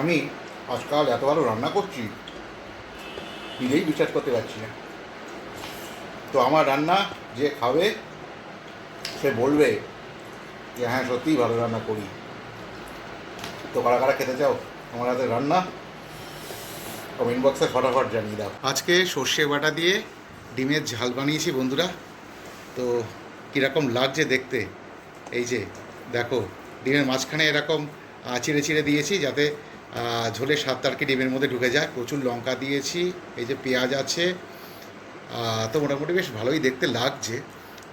আমি আজকাল এত ভালো রান্না করছি নিজেই বিশ্বাস করতে পারছি না। তো আমার রান্না যে খাবে সে বলবে যে হ্যাঁ সত্যিই ভালো রান্না করি। তো কারা কারা খেতে চাও আমার হাতের রান্না কমেন্ট বক্সে ফটাফট জানিয়ে দাও। আজকে সর্ষে বাটা দিয়ে ডিমের ঝাল বানিয়েছি বন্ধুরা। তো কীরকম লাগছে দেখতে, এই যে দেখো ডিমের মাঝখানে এরকম চিড়ে চিড়ে দিয়েছি যাতে ঝোলের স্বাদটা আর কি ডিমের মধ্যে ঢুকে যায়। প্রচুর লঙ্কা দিয়েছি, এই যে পেঁয়াজ আছে। তো মোটামুটি বেশ ভালোই দেখতে লাগছে।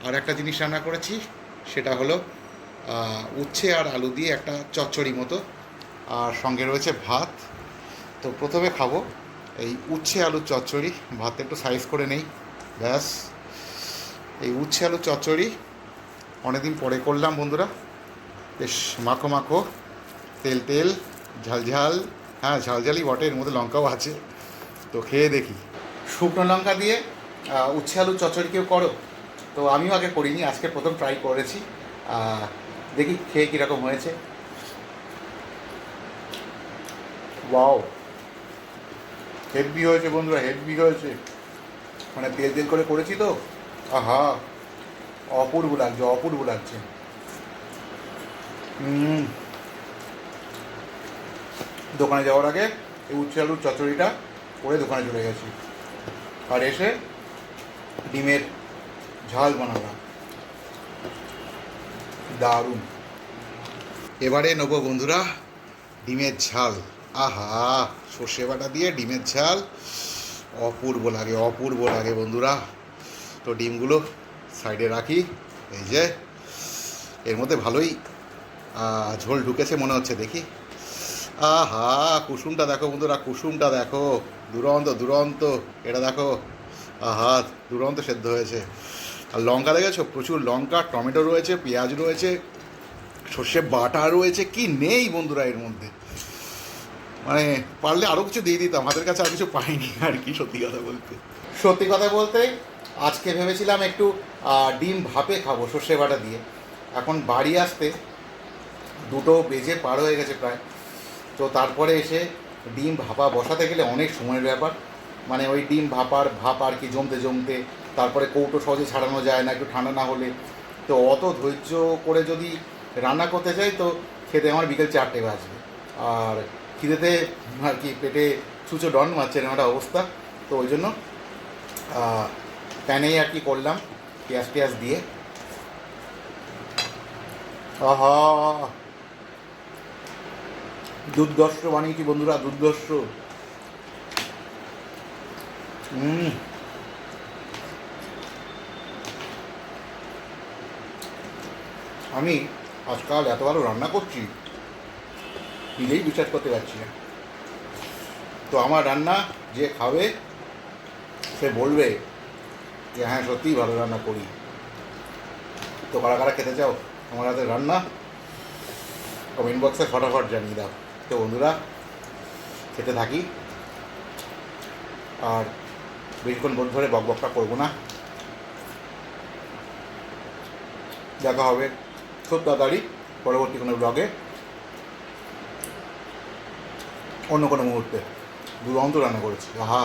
আর একটা জিনিস রান্না করেছি, সেটা হলো উচ্ছে আর আলু দিয়ে একটা চচ্চড়ি মতো, আর সঙ্গে রয়েছে ভাত। তো প্রথমে খাবো এই উচ্ছে আলুর চচ্চড়ি। ভাতটা একটু সাইজ করে নেই, ব্যাস। এই উচ্ছে আলুর চচ্চড়ি অনেকদিন পরে করলাম বন্ধুরা, বেশ মাখো মাখো, তেল তেল, ঝাল ঝাল। হ্যাঁ ঝালঝালই বটে, এর মধ্যে লঙ্কাও আছে। তো খেয়ে দেখি। শুকনো লঙ্কা দিয়ে উচ্ছে আলুর চচ্চড়ি কেউ করো? তো আমিও আগে করিনি, আজকে প্রথম ট্রাই করেছি। দেখি খেয়ে কীরকম হয়েছে। ওয়াও, হেভি হয়েছে বন্ধুরা, হেভি হয়েছে। মানে তেল তেল করে করেছি তো, আহা অপূর্ব লাগছে, অপূর্ব লাগছে। দোকানে যাওয়ার আগে এই উচ্ছে আলুর চচ্চড়িটা করে দোকানে চলে গেছি, আর এসে ডিমের ঝাল বানালাম, দারুণ। এবারে নেবো বন্ধুরা ডিমের ঝাল। আহা, সর্ষে বাটা দিয়ে ডিমের ঝাল অপূর্ব লাগে, অপূর্ব লাগে বন্ধুরা। তো ডিমগুলো সাইডে রাখি, এই যে এর মধ্যে ভালোই ঝোল ঢুকেছে মনে হচ্ছে, দেখি। আহা, কুসুমটা দেখো বন্ধুরা, কুসুমটা দেখো, দুরন্ত দুরন্ত। এটা দেখো, আহা দুরন্ত সেদ্ধ হয়েছে। আর লঙ্কা দেখেছো, প্রচুর লঙ্কা, টমেটো রয়েছে, পেঁয়াজ রয়েছে, সর্ষে বাটা রয়েছে, কি নেই বন্ধুরা এর মধ্যে। মানে পারলে আরও কিছু দিয়ে দিতাম, হাতের কাছে আর কিছু পাইনি আর কি। সত্যি কথা বলতে, সত্যি কথা বলতে আজকে ভেবেছিলাম একটু ডিম ভাপে খাবো সর্ষে বাটা দিয়ে। এখন বাড়ি আসতে 2টো বেজে পার হয়ে গেছে প্রায়। তো তারপরে এসে ডিম ভাপা বসাতে গেলে অনেক সময়ের ব্যাপার। মানে ওই ডিম ভাপ আর কি জমতে জমতে, তারপরে কৌটো সহজে ছাড়ানো যায় না একটু ঠান্ডা না হলে। তো অত ধৈর্য করে যদি রান্না করতে চাই তো খেতে আমার বিকেল 4টে বাজবে। আর খিদেতে আর কি পেটে ছুঁচো ডন মারছে এরকম একটা অবস্থা। তো ওই জন্য প্যানেই আর কি করলাম পেঁয়াজ টেয়াজ দিয়ে। আহা, দুর্ধর্ষ বানিয়েছি বন্ধুরা, দুর্ধর্ষ। আমি আজকাল এত ভালো রান্না করছি নিজেই বিশ্বাস করতে পারছি না। তো আমার রান্না যে খাবে সে বলবে যে হ্যাঁ সত্যিই ভালো রান্না করি। তো কারা কারা খেতে চাও আমার হাতের রান্না কমেন্ট বক্সে ফটাফট জানিয়ে দাও। তো বন্ধুরা খেতে থাকি, আর বেশিক্ষণ বোধ ধরে বকবকটা করবো না। দেখা হবে খুব তাড়াতাড়ি পরবর্তী কোনো ব্লগে, অন্য কোনো মুহূর্তে। দুরন্ত রান্না করেছি, আহা।